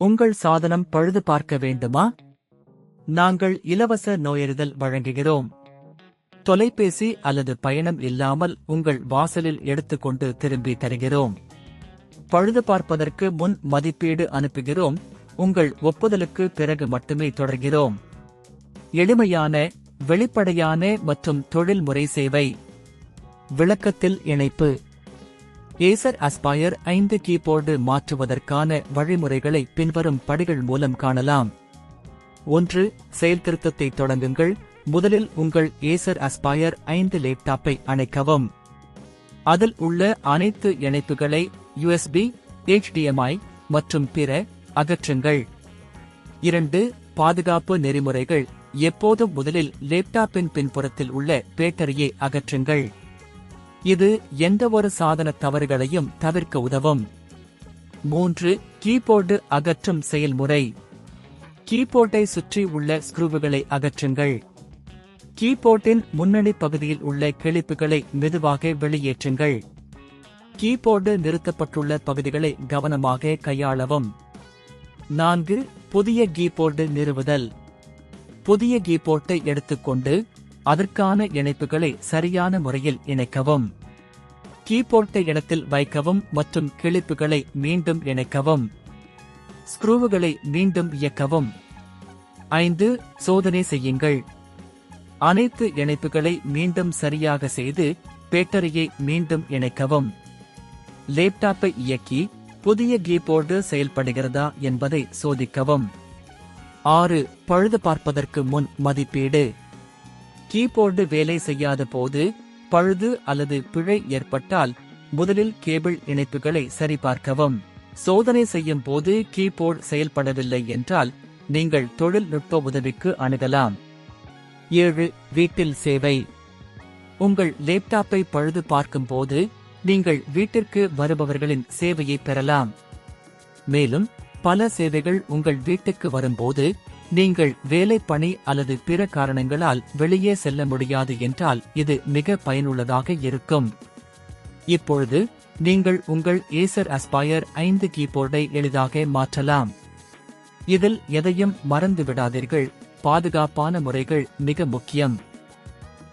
உங்கள் சாதனம் பழுது பார்க்க வேண்டுமா? நாங்கள் இலவச நோயறிதல் வழங்குகிறோம். தொலைபேசி அல்லது பயணம் இல்லாமல் உங்கள் வாசலில் எடுத்துக்கொண்டு திரும்பி தருகிறோம். பழுது பார்ப்பதற்கு முன் மதிப்பீடு அனுப்புகிறோம். உங்கள் ஒப்புதலுக்கு பிறகு மட்டுமே தொடர்கிறோம். எளிமையான, வெளிப்படையான மற்றும் தொழில்முறை சேவை. விளக்கத்தில் இணைப்பு. ஏசர் அஸ்பயர் 5 கீபோர்டு மாற்றுவதற்கான வழிமுறைகளை பின்வரும் படிகள் மூலம் காணலாம். 1. செயல்திருத்தத்தை தொடங்குங்கள். முதலில் உங்கள் ஏசர் அஸ்பயர் 5 லேப்டாப்பை அணைக்கவும். அதில் உள்ள அனைத்து இணைப்புகளை USB, HDMI மற்றும் பிற அகற்றுங்கள். 2. பாதுகாப்பு நெறிமுறைகள். எப்போதும் முதலில் லேப்டாப்பின் பின்புறத்தில் உள்ள பேட்டரியை அகற்றுங்கள். இது எந்தவொரு சாதன தவறுகளையும் தவிர்க்க உதவும். 3. கீபோர்டு அகற்றும் செயல்முறை. கீபோர்டை சுற்றி உள்ள ஸ்க்ரூவுகளை அகற்றுங்கள். கீபோர்டின் முன்னணி பகுதியில் உள்ள கிளிப்புகளை மெதுவாக வெளியேற்றுங்கள். கீபோர்டு நிறுத்தப்பட்டுள்ள பகுதிகளை கவனமாக கையாளவும். 4. புதிய கீபோர்டு நிறுவுதல். புதிய கீபோர்டை எடுத்துக்கொண்டு அதற்கான இணைப்புகளை சரியான முறையில் இணைக்கவும். கீபோர்டை இடத்தில் வைக்கவும் மற்றும் கிளிப்புகளை மீண்டும் இணைக்கவும். ஸ்க்ரூவுகளை மீண்டும் இயக்கவும். 5. சோதனை செய்யுங்கள். அனைத்து இணைப்புகளை மீண்டும் சரியாக செய்து பேட்டரியை மீண்டும் இணைக்கவும். லேப்டாப்பை இயக்கி புதிய கீபோர்டு செயல்படுகிறதா என்பதை சோதிக்கவும். 6. பழுது பார்ப்பதற்கு முன் மதிப்பீடு. கீபோர்டு வேலை செய்யாத போது, பழுது அல்லது பிழை ஏற்பட்டால் முதலில் கேபிள் இணைப்புகளை சரிபார்க்கவும். சோதனை செய்யும் போது கீபோர்டு செயல்படவில்லை என்றால் நீங்கள் தொழில்நுட்ப உதவிக்கு அணுகலாம். 7. வீட்டில் சேவை. உங்கள் லேப்டாப்பை பழுது பார்க்கும் போது நீங்கள் வீட்டிற்கு வருபவர்களின் சேவையை பெறலாம். மேலும் பல சேவைகள் உங்கள் வீட்டுக்கு வரும்போது நீங்கள் வேலை, பணி அல்லது பிற காரணங்களால் வெளியே செல்ல முடியாது என்றால் இது மிக பயனுள்ளதாக இருக்கும். இப்பொழுது நீங்கள் உங்கள் ஏசர் அஸ்பயர் 5 கீபோர்டை எளிதாக மாற்றலாம். இதில் எதையும் மறந்து விடாதீர்கள். பாதுகாப்பான முறைகள் மிக முக்கியம்.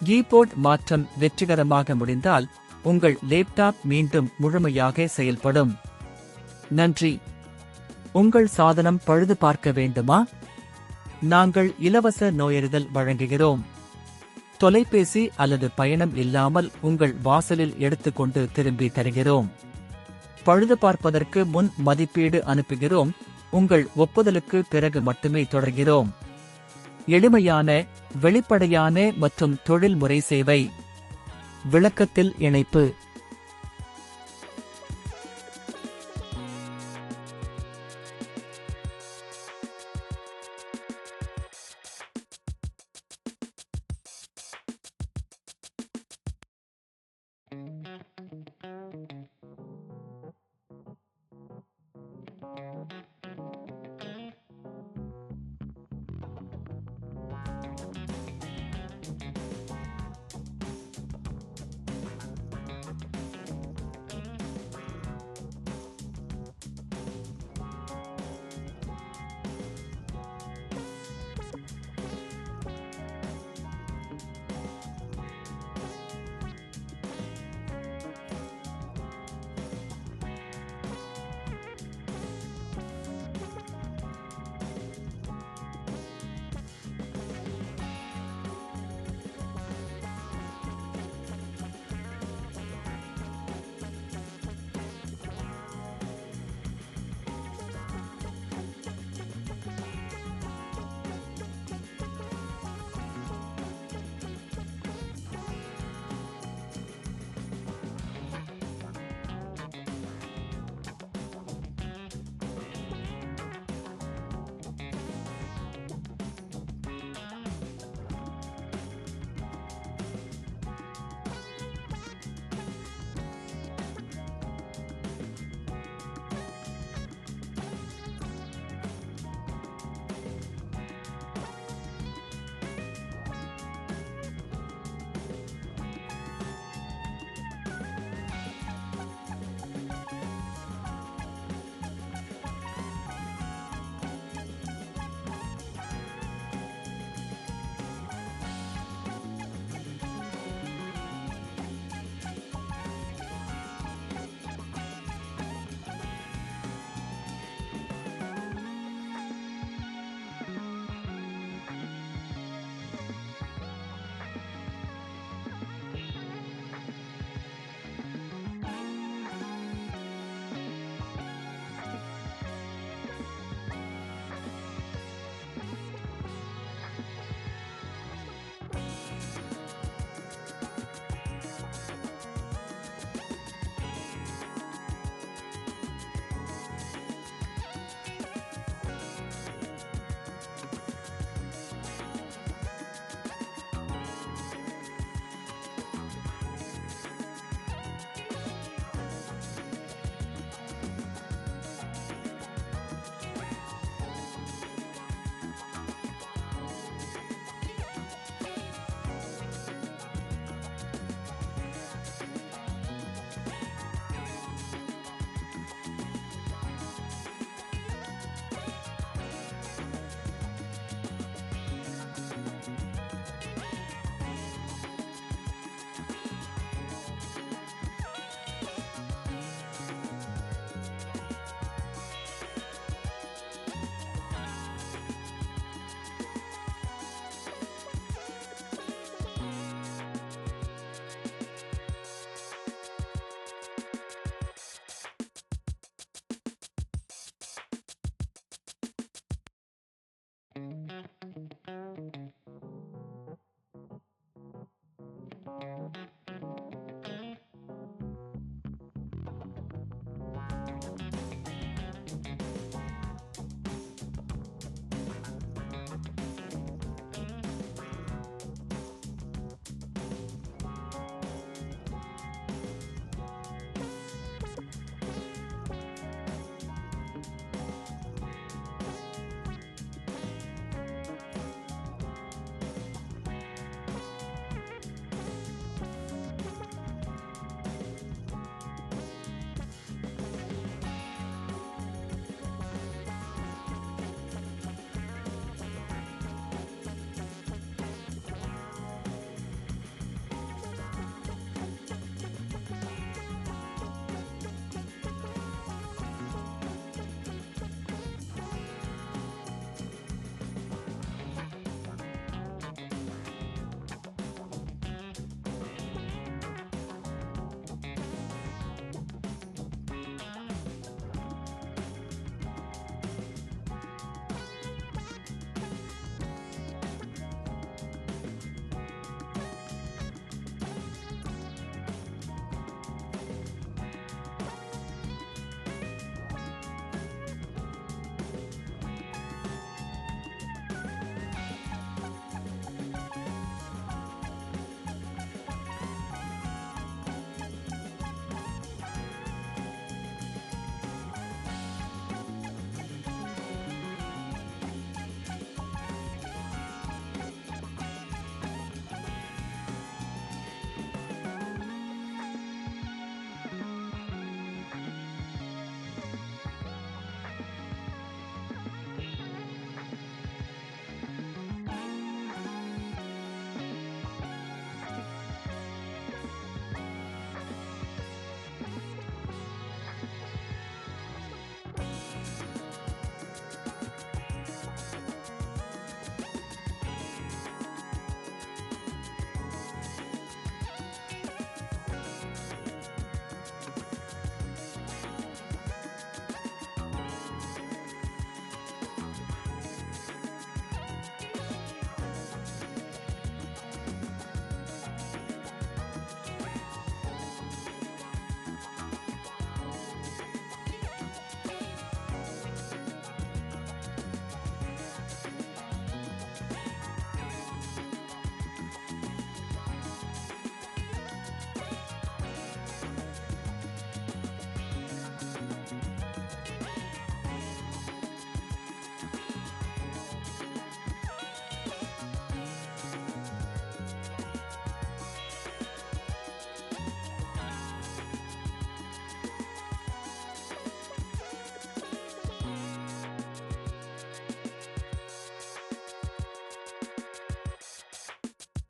கீபோர்ட் மாற்றம் வெற்றிகரமாக முடிந்தால் உங்கள் லேப்டாப் மீண்டும் முழுமையாக செயல்படும். நன்றி. உங்கள் சாதனம் பழுது பார்க்க வேண்டுமா? நாங்கள் இலவச நோயறிதல் வழங்குகிறோம். தொலைபேசி அல்லது பயணம் இல்லாமல் உங்கள் வாசலில் எடுத்துக்கொண்டு திரும்பி தருகிறோம். பழுது பார்ப்பதற்கு முன் மதிப்பீடு அனுப்புகிறோம். உங்கள் ஒப்புதலுக்கு பிறகு மட்டுமே தொடர்கிறோம். எளிமையான, வெளிப்படையான மற்றும் தொழில்முறை சேவை. விளக்கத்தில் இணைப்பு.